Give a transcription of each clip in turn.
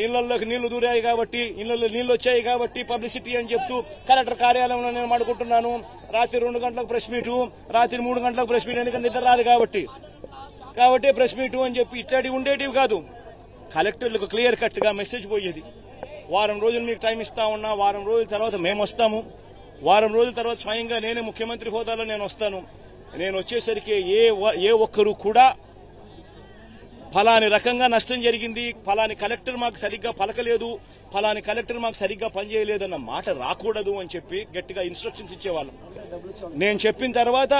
ఇళ్లలోకి నీళ్లు దూరాయి కాబట్టి ఇళ్లలో నీళ్లు వచ్చాయి కాబట్టి పబ్లిసిటీ అని చెప్తూ కలెక్టర్ కార్యాలయంలో నేను మాడుకుంటున్నాను. రాత్రి 2 గంటలకు ప్రెస్ మీటు, రాత్రి 3 గంటలకు ప్రెస్ మీట్, ఎందుకంటే నిద్ర రాదు కాబట్టి ప్రెస్ మీటు అని చెప్పి ఇట్లాంటివి ఉండేటివి కాదు. కలెక్టర్లకు క్లియర్ కట్ గా మెసేజ్ పోయేది. వారం రోజులు మీకు టైం ఇస్తా ఉన్నా, వారం రోజుల తర్వాత మేము వస్తాము, వారం రోజుల తర్వాత స్వయంగా నేనే ముఖ్యమంత్రి హోదాలో నేను వస్తాను. నేను వచ్చేసరికి ఏ ఒక్కరు కూడా ఫలాని రకంగా నష్టం జరిగింది, ఫలాని కలెక్టర్ మాకు సరిగ్గా పలకలేదు, ఫలాని కలెక్టర్ మాకు సరిగ్గా పనిచేయలేదన్న మాట రాకూడదు అని చెప్పి గట్టిగా ఇన్స్ట్రక్షన్స్ ఇచ్చేవాళ్ళం. నేను చెప్పిన తర్వాత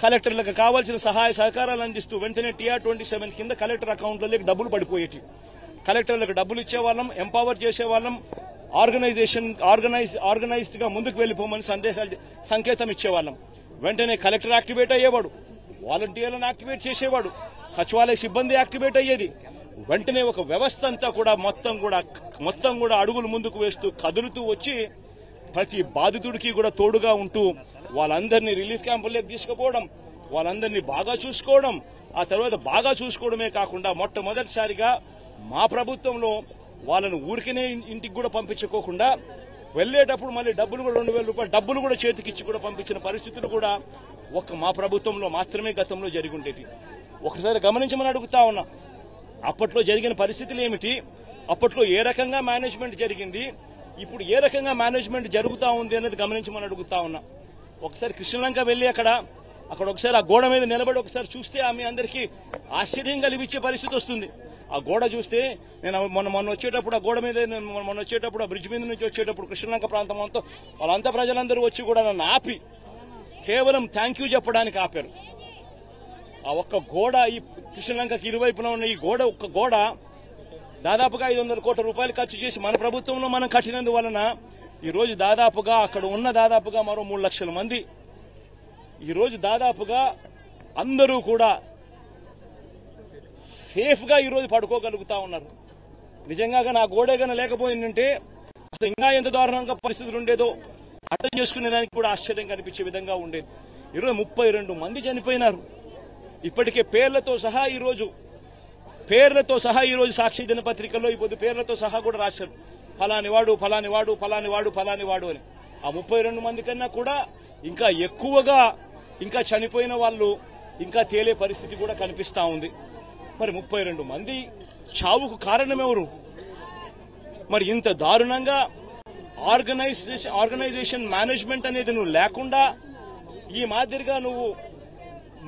కలెక్టర్లకు కావాల్సిన సహాయ సహకారాలు అందిస్తూ వెంటనే TR-27 కింద కలెక్టర్ అకౌంట్లలోకి డబ్బులు పడిపోయేటి. కలెక్టర్లకు డబ్బులు ఇచ్చేవాళ్ళం, ఎంపవర్ చేసేవాళ్ళం, ఆర్గనైజ్డ్ గా ముందుకు వెళ్లిపోమని సంకేతం ఇచ్చేవాళ్ళం. వెంటనే కలెక్టర్ యాక్టివేట్ అయ్యేవాడు, వాలంటీర్లను యాక్టివేట్ చేసేవాడు, సచివాలయ సిబ్బంది యాక్టివేట్ అయ్యేది. వెంటనే ఒక వ్యవస్థ అంతా కూడా మొత్తం కూడా అడుగులు ముందుకు వేస్తూ కదులుతూ వచ్చి ప్రతి బాధితుడికి కూడా తోడుగా ఉంటూ వాళ్ళందరినీ రిలీఫ్ క్యాంపుల్లోకి తీసుకుపోవడం, వాళ్ళందరినీ బాగా చూసుకోవడం, ఆ తర్వాత బాగా చూసుకోవడమే కాకుండా మొట్టమొదటిసారిగా మా ప్రభుత్వంలో వాళ్ళను ఊరికనే ఇంటికి కూడా పంపించుకోకుండా వెళ్లేటప్పుడు మళ్ళీ డబ్బులు కూడా 2000 రూపాయలు డబ్బులు కూడా చేతికిచ్చి కూడా పంపించిన పరిస్థితులు కూడా మా ప్రభుత్వంలో మాత్రమే గతంలో జరిగి ఉండేది. ఒకసారి గమనించమని అడుగుతా ఉన్నా, అప్పట్లో జరిగిన పరిస్థితులు ఏమిటి, అప్పట్లో ఏ రకంగా మేనేజ్మెంట్ జరిగింది, ఇప్పుడు ఏ రకంగా మేనేజ్మెంట్ జరుగుతా ఉంది అనేది గమనించమని అడుగుతా ఉన్నా. ఒకసారి కృష్ణలంక వెళ్లి అక్కడ ఒకసారి ఆ గోడ మీద నిలబడి ఒకసారి చూస్తే మీ అందరికీ ఆశ్చర్యం కలిగించే పరిస్థితి వస్తుంది. ఆ గోడ చూస్తే నేను మొన్న వచ్చేటప్పుడు ఆ గోడ మీద మొన్న వచ్చేటప్పుడు ఆ బ్రిడ్జ్ మీద నుంచి వచ్చేటప్పుడు కృష్ణలంక ప్రాంతం అంతా వాళ్ళంతా ప్రజలందరూ వచ్చి కూడా నన్ను ఆపి కేవలం థ్యాంక్ యూ చెప్పడానికి ఆపారు. ఆ ఒక్క గోడ, ఈ కృష్ణలంకకి ఇరువైపున ఉన్న ఈ ఒక్క గోడ దాదాపుగా 500 కోట్ల రూపాయలు ఖర్చు చేసి మన ప్రభుత్వంలో మనం కట్టినందువలన ఈ రోజు దాదాపుగా అక్కడ ఉన్న దాదాపుగా మరో 3 లక్షల మంది ఈ రోజు దాదాపుగా అందరూ కూడా సేఫ్ గా ఈ రోజు పడుకోగలుగుతా ఉన్నారు. నిజంగా నా గోడే గాన లేకపోయిందంటే అసలు ఇంకా ఎంత దారుణంగా పరిస్థితులు ఉండేదో అర్థం చేసుకునేదానికి కూడా ఆశ్చర్యం కనిపించే విధంగా ఉండేది. ఈరోజు 32 మంది చనిపోయినారు. ఇప్పటికే పేర్లతో సహా ఈ రోజు సాక్షి దినపత్రికల్లో ఇప్పుడు పేర్లతో సహా కూడా రాశారు, ఫలాని వాడు అని. ఆ 32 మంది కన్నా కూడా ఇంకా ఎక్కువగా ఇంకా చనిపోయిన వాళ్ళు ఇంకా తేలే పరిస్థితి కూడా కనిపిస్తా ఉంది. మరి 32 మంది చావుకు కారణం ఎవరు? మరి ఇంత దారుణంగా ఆర్గనైజేషన్ మేనేజ్మెంట్ అనేది నువ్వు లేకుండా ఈ మాదిరిగా నువ్వు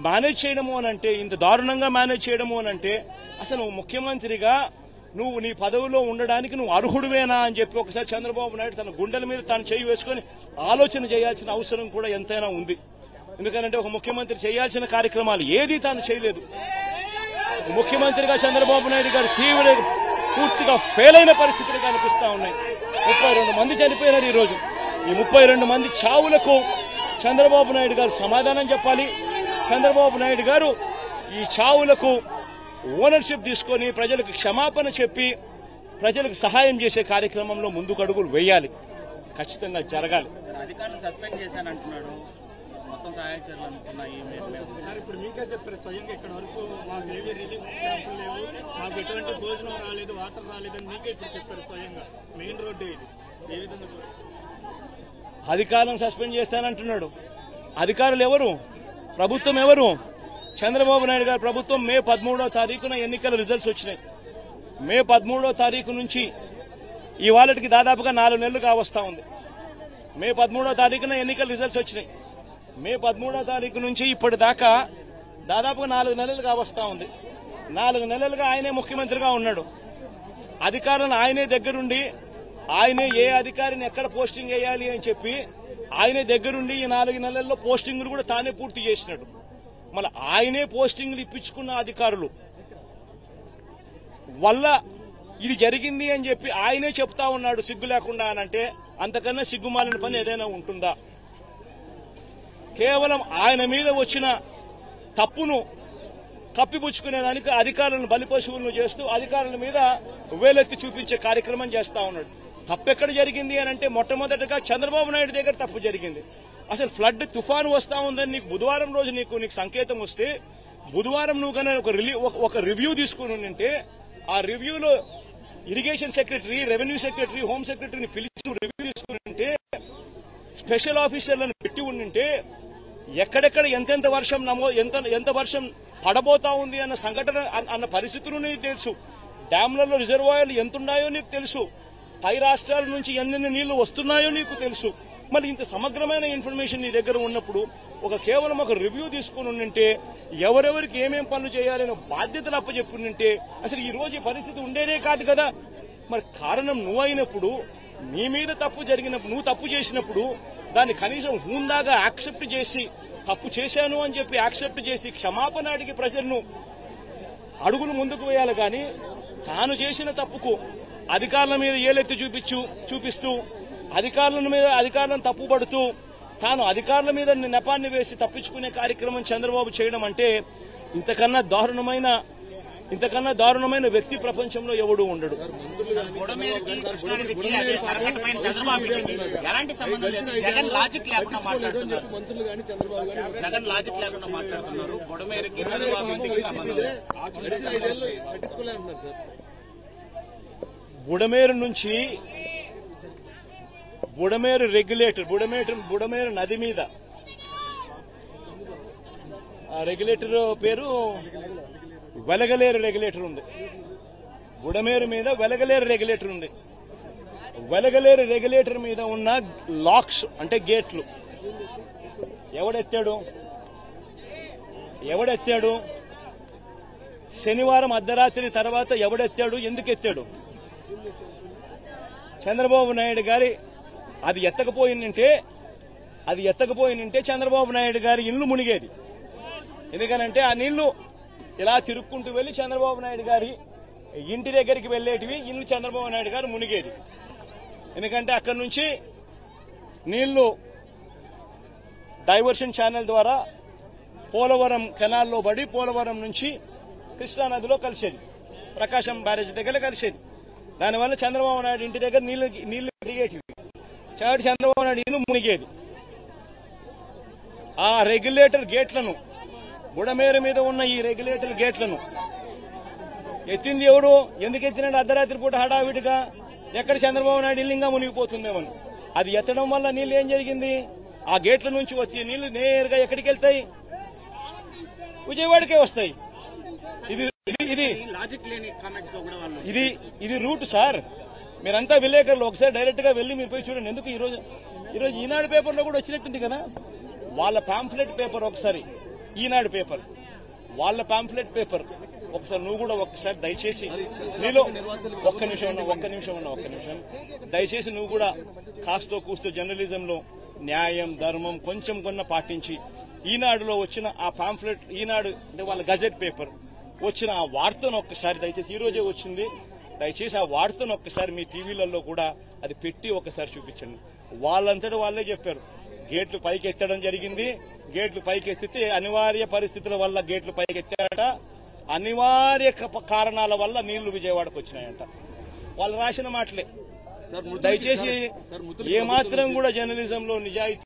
మేనేజ్ చేయడము అనంటే, ఇంత దారుణంగా మేనేజ్ చేయడము అనంటే అసలు నువ్వు ముఖ్యమంత్రిగా నువ్వు నీ పదవిలో ఉండడానికి నువ్వు అర్హుడివేనా అని చెప్పి ఒకసారి చంద్రబాబు నాయుడు తన గుండెల మీద తాను చేయి వేసుకుని ఆలోచన చేయాల్సిన అవసరం కూడా ఎంతైనా ఉంది. ఎందుకంటే ఒక ముఖ్యమంత్రి చేయాల్సిన కార్యక్రమాలు ఏదీ తాను చేయలేదు. ముఖ్యమంత్రిగా చంద్రబాబు నాయుడు గారు పూర్తిగా ఫెయిల్ అయిన పరిస్థితులు కనిపిస్తా ఉన్నాయి. 32 మంది చనిపోయినారు. ఈ రోజు ఈ 32 మంది చావులకు చంద్రబాబు నాయుడు గారు సమాధానం చెప్పాలి. చంద్రబాబు నాయుడు గారు ఈ చావులకు ఓనర్షిప్ తీసుకొని ప్రజలకు క్షమాపణ చెప్పి ప్రజలకు సహాయం చేసే కార్యక్రమంలో ముందుకు అడుగులు వేయాలి. ఖచ్చితంగా జరగాలి. అధికారులను సస్పెండ్ చేశానంటున్నాడు. మొత్తం సహాయ చర్యలు అనుకున్నాయి. ఇప్పుడు మీకే చెప్పారు స్వయంగా ఇక్కడ వరకు మాకు ఏవి రిలీఫ్ క్యాంపులు లేవు, మాకు ఎటువంటి భోజనం రాలేదు, వాటర్ రాలేదని మీకే ఇప్పుడు చెప్పారు స్వయంగా. మెయిన్ రోడ్డు ఇది ఏ విధంగా అధికారులను సస్పెండ్ చేస్తానంటున్నాడు. అధికారులు ఎవరు? ప్రభుత్వం ఎవరు? చంద్రబాబు నాయుడు గారి ప్రభుత్వం. మే 13వ తారీఖున ఎన్నికల రిజల్ట్స్ వచ్చినాయి. మే 13వ తారీఖు నుంచి ఇవాళకి దాదాపుగా 4 నెలలు కావస్తా ఉంది. మే 13వ తారీఖున ఎన్నికల రిజల్ట్స్ వచ్చినాయి. మే 13వ తారీఖు నుంచి ఇప్పటిదాకా దాదాపుగా 4 నెలలు కావస్తా ఉంది. 4 నెలలుగా ఆయనే ముఖ్యమంత్రిగా ఉన్నాడు. అధికారులను ఆయనే దగ్గరుండి ఆయనే ఏ అధికారిని ఎక్కడ పోస్టింగ్ వేయాలి అని చెప్పి ఆయనే దగ్గరుండి ఈ 4 నెలల్లో పోస్టింగ్లు కూడా తానే పూర్తి చేసినాడు. మళ్ళీ ఆయనే పోస్టింగ్లు ఇప్పించుకున్న అధికారులు వల్ల ఇది జరిగింది అని చెప్పి ఆయనే చెప్తా ఉన్నాడు సిగ్గు లేకుండా అనంటే అంతకన్నా సిగ్గుమాలిన పని ఏదైనా ఉంటుందా? కేవలం ఆయన మీద వచ్చిన తప్పును కప్పిపుచ్చుకునేదానికి అధికారులను బలిపశువులను చేస్తూ అధికారుల మీద వేలెత్తి చూపించే కార్యక్రమం చేస్తా ఉన్నాడు. తప్పెక్కడ జరిగింది అని అంటే మొట్టమొదటిగా చంద్రబాబు నాయుడు దగ్గర తప్పు జరిగింది. అసలు ఫ్లడ్ తుఫాను వస్తా ఉందని నీకు బుధవారం రోజు నీకు సంకేతం వస్తే బుధవారం నువ్వు కన్నా ఒక రివ్యూ తీసుకుని ఉంటే ఆ రివ్యూలో irrigation secretary, revenue secretary, home సెక్రటరీని పిలిచి రివ్యూ తీసుకుంటే, స్పెషల్ ఆఫీసర్లను పెట్టి ఉండింటే ఎక్కడెక్కడ ఎంతెంత వర్షం ఎంత వర్షం పడబోతా ఉంది అన్న సంఘటన అన్న పరిస్థితులు నీకు తెలుసు. డ్యాంలలో రిజర్వాయర్లు ఎంతున్నాయో నీకు తెలుసు. పై రాష్ట్రాల నుంచి ఎన్నెన్ని నీళ్లు వస్తున్నాయో నీకు తెలుసు. మరి ఇంత సమగ్రమైన ఇన్ఫర్మేషన్ నీ దగ్గర ఉన్నప్పుడు కేవలం ఒక రివ్యూ తీసుకుని ఉంటే ఎవరెవరికి ఏమేం పనులు చేయాలనే బాధ్యతలు అప్పచెప్పుంటే అసలు ఈ రోజు ఈ పరిస్థితి ఉండేదే కాదు కదా. మరి కారణం నువ్వు అయినప్పుడు, నీ మీద తప్పు జరిగినప్పుడు, నువ్వు తప్పు చేసినప్పుడు దాన్ని కనీసం హూందాగా యాక్సెప్ట్ చేసి, తప్పు చేశాను అని చెప్పి యాక్సెప్ట్ చేసి క్షమాపణ అడిగి ప్రజలను అడుగులు ముందుకు వేయాలి. కానీ తాను చేసిన తప్పుకు అధికారుల మీద ఏలెత్తి చూపిస్తూ అధికారులను తప్పుపడుతూ తాను అధికారుల మీద నెపాన్ని వేసి తప్పించుకునే కార్యక్రమం చంద్రబాబు చేయడం అంటే ఇంతకన్నా దారుణమైన వ్యక్తి ప్రపంచంలో ఎవడూ ఉండడు. బుడమేరు నుంచి బుడమేరు నది మీద ఆ రెగ్యులేటర్ పేరు వెలగలేరు రెగ్యులేటర్ ఉంది. బుడమేరు మీద వెలగలేరు రెగ్యులేటర్ ఉంది. వెలగలేరు రెగ్యులేటర్ మీద ఉన్న లాక్స్ అంటే గేట్లు ఎవడెత్తాడు? శనివారం అర్ధరాత్రి తర్వాత ఎవడెత్తాడు? ఎందుకు ఎత్తాడు? చంద్రబాబు నాయుడు గారి అది ఎత్తకపోయిందంటే చంద్రబాబు నాయుడు గారి ఇల్లు మునిగేది. ఎందుకనంటే ఆ నీళ్లు ఇలా తిరుక్కుంటూ వెళ్లి చంద్రబాబు నాయుడు గారి ఇంటి దగ్గరికి వెళ్లేటివి, ఇల్లు చంద్రబాబు నాయుడు గారు మునిగేది. ఎందుకంటే అక్కడి నుంచి నీళ్లు డైవర్షన్ ఛానల్ ద్వారా పోలవరం కెనాల్లో పడి పోలవరం నుంచి కృష్ణానదిలో కలిసేది, ప్రకాశం బ్యారేజ్ దగ్గర కలిసేది. దానివల్ల చంద్రబాబు నాయుడు ఇంటి దగ్గర నీళ్లు దిగేటివి, చాటి చంద్రబాబు నాయుడు ఇల్లు మునిగేది. ఆ రెగ్యులేటర్ గేట్లను, బుడమేరు మీద ఉన్న ఈ రెగ్యులేటర్ గేట్లను ఎత్తింది ఎవడు? ఎందుకు ఎత్తినాడు? అర్ధరాత్రి పూట హడావిడిగా ఎక్కడ చంద్రబాబు నాయుడు ఇల్లు ఇంకా మునిగిపోతుందేమని. అది ఎత్తడం వల్ల నీళ్లు ఏం జరిగింది? ఆ గేట్ల నుంచి వచ్చే నీళ్లు నేరుగా ఎక్కడికి వెళ్తాయి? విజయవాడకే వస్తాయి. ఇది రూట్ సార్. మీరంతా విలేకరులు ఒకసారి డైరెక్ట్ గా వెళ్లి మీరు పోయి చూడండి. ఎందుకు ఈరోజు ఈనాడు పేపర్లో కూడా వచ్చినట్టుంది కదా వాళ్ళ పాంఫ్లెట్ పేపర్. ఒకసారి ఈనాడు పేపర్, వాళ్ళ పాంఫ్లెట్ పేపర్ ఒకసారి నువ్వు కూడా ఒకసారి దయచేసి నీలో ఒక్క నిమిషం దయచేసి నువ్వు కూడా కాస్తో కూస్తో జర్నలిజంలో న్యాయం ధర్మం కొంచెం కొన్న పాటించి ఈనాడులో వచ్చిన ఆ పాంఫ్లెట్, ఈనాడు అంటే వాళ్ళ గజెట్ పేపర్ వచ్చిన ఆ వార్తను ఒక్కసారి దయచేసి, ఈ రోజే వచ్చింది, దయచేసి ఆ వార్తను ఒక్కసారి మీ టీవీలలో కూడా అది పెట్టి ఒకసారి చూపించండి. వాళ్ళంతటా వాళ్ళే చెప్పారు గేట్లు పైకి ఎత్తడం జరిగింది. గేట్లు పైకి ఎత్తితే అనివార్య పరిస్థితుల వల్ల గేట్లు పైకి ఎత్తారట. అనివార్య కారణాల వల్ల నీళ్లు విజయవాడకు వచ్చినాయంట. వాళ్ళు రాసిన మాటలే. దయచేసి ఏమాత్రం కూడా జర్నలిజంలో నిజాయితీ